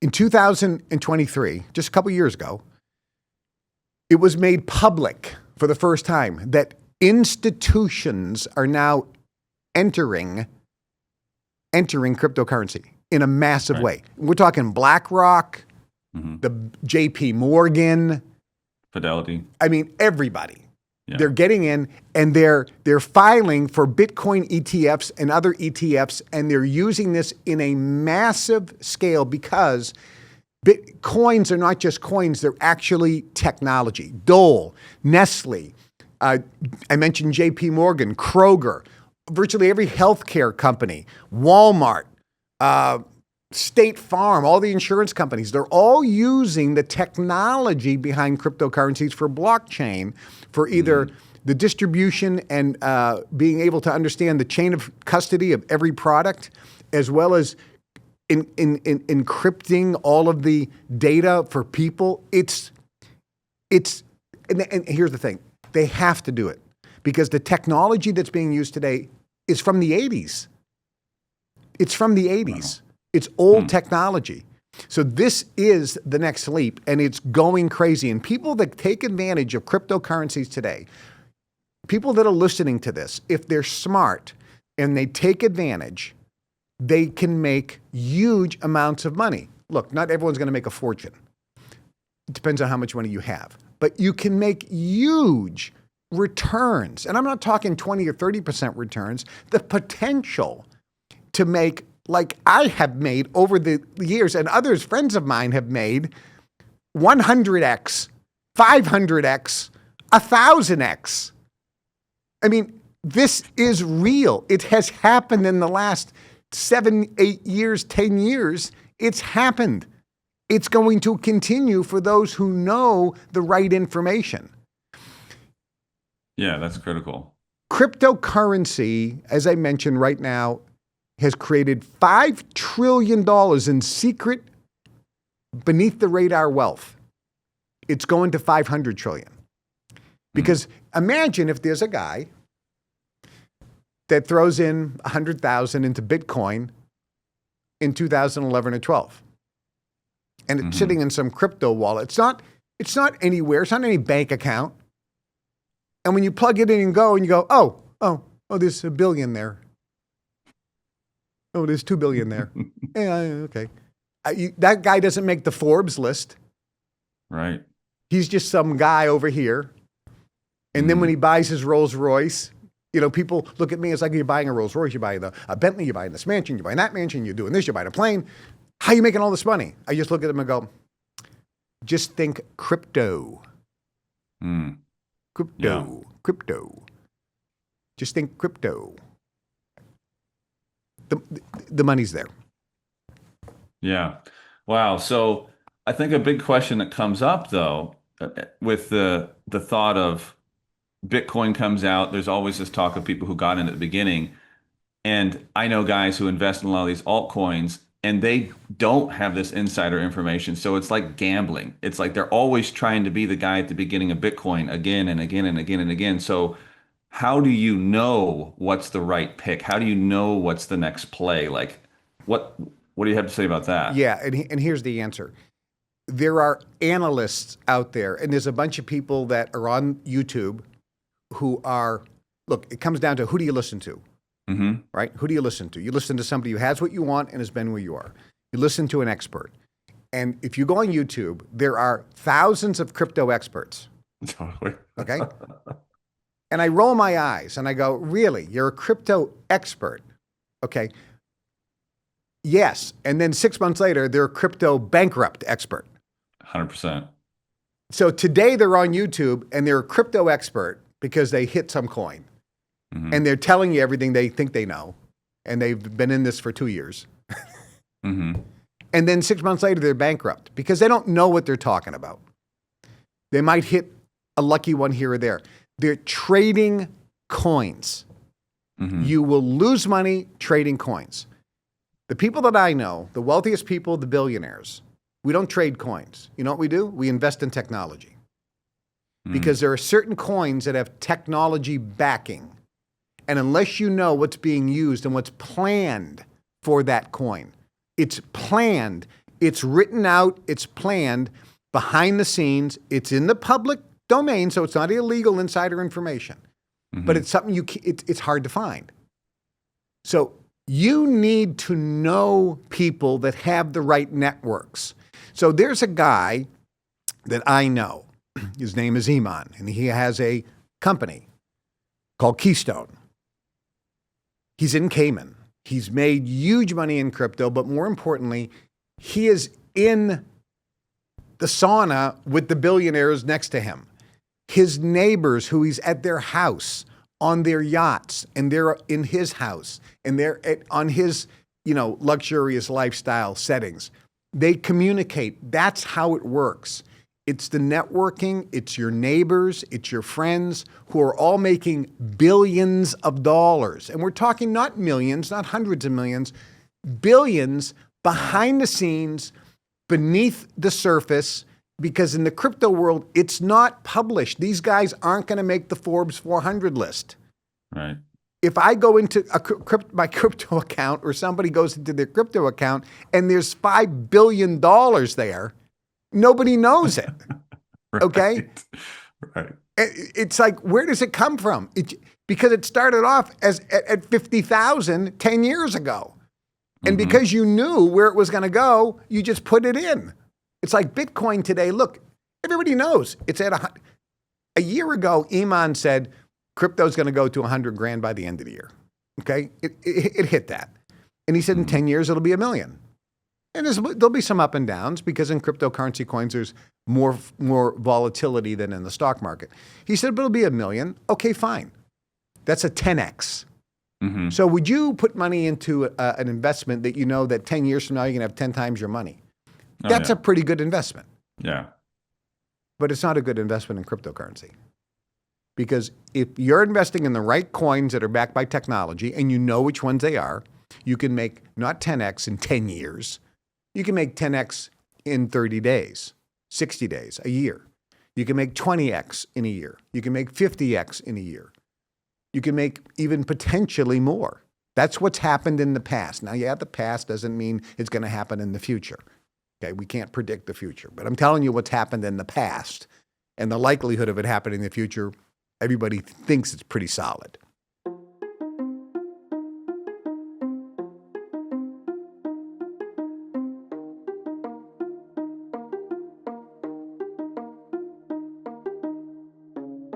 In 2023, just a couple years ago, it was made public for the first time that institutions are now entering cryptocurrency in a massive way. We're talking BlackRock, the JPMorgan, Fidelity. I mean, everybody. Yeah. They're getting in and they're filing for Bitcoin ETFs and other ETFs, and they're using this in a massive scale because Bitcoins are not just coins, they're actually technology. Dole, Nestle, I mentioned JPMorgan, Kroger, virtually every healthcare company, Walmart, State Farm, all the insurance companies, they're all using the technology behind cryptocurrencies for blockchain for either the distribution and being able to understand the chain of custody of every product, as well as encrypting all of the data for people. And here's the thing, they have to do it because the technology that's being used today is from the 80s. It's from the 80s. Wow. It's old technology. So this is the next leap, and it's going crazy. And people that take advantage of cryptocurrencies today, people that are listening to this, if they're smart and they take advantage, they can make huge amounts of money. Look, not everyone's going to make a fortune. It depends on how much money you have. But you can make huge returns. And I'm not talking 20 or 30% returns. The potential to make, like I have made over the years, and others, friends of mine have made 100x, 500x, 1,000x. I mean, this is real. It has happened in the last 7, 8 years, 10 years. It's happened. It's going to continue for those who know the right information. Yeah, that's critical. Cryptocurrency, as I mentioned right now, has created $5 trillion in secret, beneath the radar wealth. It's going to 500 trillion. Because imagine if there's a guy that throws in 100,000 into Bitcoin in 2011 or 12. And it's sitting in some crypto wallet. It's not anywhere. It's not any bank account. And when you plug it in and go, oh, there's $1 billion there. Oh, there's $2 billion there. Yeah, okay. That guy doesn't make the Forbes list. Right. He's just some guy over here. And then when he buys his Rolls Royce, people look at me as like, you're buying a Rolls Royce, you're buying a Bentley, you're buying this mansion, you're buying that mansion, you're doing this, you're buying a plane. How are you making all this money? I just look at him and go, just think crypto. Crypto. Just think crypto. The money's there. Yeah. Wow. So I think a big question that comes up, though, with the thought of Bitcoin comes out, there's always this talk of people who got in at the beginning. And I know guys who invest in a lot of these altcoins, and they don't have this insider information. So it's like gambling. It's like they're always trying to be the guy at the beginning of Bitcoin again and again and again and again. So how do you know what's the right pick? How do you know what's the next play? Like, what do you have to say about that? Yeah, and here's the answer. There are analysts out there, and there's a bunch of people that are on YouTube who are, look, it comes down to who do you listen to, right? Who do you listen to? You listen to somebody who has what you want and has been where you are. You listen to an expert. And if you go on YouTube, there are thousands of crypto experts. Totally. Okay? And I roll my eyes and I go, really? You're a crypto expert? Okay. Yes. And then 6 months later, they're a crypto bankrupt expert. 100%. So today they're on YouTube and they're a crypto expert because they hit some coin. And they're telling you everything they think they know. And they've been in this for 2 years. And then 6 months later, they're bankrupt because they don't know what they're talking about. They might hit a lucky one here or there. They're trading coins. You will lose money trading coins. The people that I know, the wealthiest people, the billionaires, we don't trade coins. You know what we do? We invest in technology. Because there are certain coins that have technology backing. And unless you know what's being used and what's planned for that coin, it's planned, It's written out, it's planned behind the scenes. It's in the public domain, so it's not illegal insider information. But it's something it's hard to find. So you need to know people that have the right networks. So there's a guy that I know. His name is Iman, and he has a company called Keystone. He's in Cayman. He's made huge money in crypto, but more importantly, he is in the sauna with the billionaires next to him. His neighbors who he's at their house, on their yachts, and they're in his house, and they're on his, luxurious lifestyle settings. They communicate. That's how it works. It's the networking, it's your neighbors, it's your friends who are all making billions of dollars. And we're talking not millions, not hundreds of millions, billions behind the scenes, beneath the surface, because in the crypto world, it's not published. These guys aren't going to make the Forbes 400 list. Right. If I go into my crypto account, or somebody goes into their crypto account and there's $5 billion there, nobody knows it. Right. Okay? Right. It's like, where does it come from? Because it started off at 50,000 10 years ago. And because you knew where it was going to go, you just put it in. It's like Bitcoin today. Look, everybody knows it's at a year ago. Iman said crypto's going to go to 100 grand by the end of the year. Okay, it hit that, and he said in 10 years it'll be $1 million. And there'll be some up and downs because in cryptocurrency coins there's more volatility than in the stock market. He said, but it'll be $1 million. Okay, fine. That's a 10x. So would you put money into an investment that you know that 10 years from now you're going to have 10 times your money? That's a pretty good investment. Yeah. But it's not a good investment in cryptocurrency. Because if you're investing in the right coins that are backed by technology and you know which ones they are, you can make not 10x in 10 years. You can make 10x in 30 days, 60 days, a year. You can make 20x in a year. You can make 50x in a year. You can make even potentially more. That's what's happened in the past. Now, the past doesn't mean it's going to happen in the future. Okay, we can't predict the future, but I'm telling you what's happened in the past, and the likelihood of it happening in the future, everybody thinks it's pretty solid.